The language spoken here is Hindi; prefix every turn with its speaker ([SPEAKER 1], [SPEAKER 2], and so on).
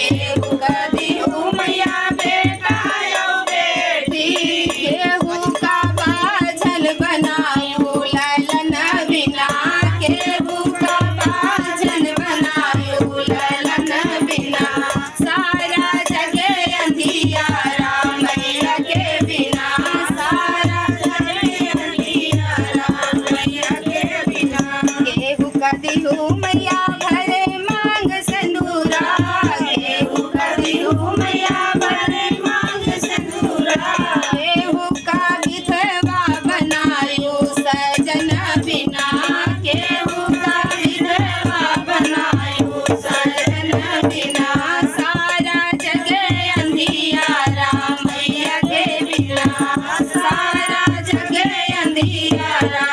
[SPEAKER 1] केहू कदी हूँ मैया बेटा यो बेटी केहू का बाझल बनायो ललन बिना केहू का बाझल बनायो ललन बिना सारा जगे अंधियारा मैया के बिना सारा जगे अंधियारा मैया के बिना केहू कदी हूँ मैया भरे मांग सिंदूरा केहू कदी हूँ मैया भरे मांग सिंदूरा केहू का विधवा बनायो सजन बिना केहू का विधवा बनायो सजन बिना सारा जगे अंधियारा मैया के बिना सारा जगे अंधियारा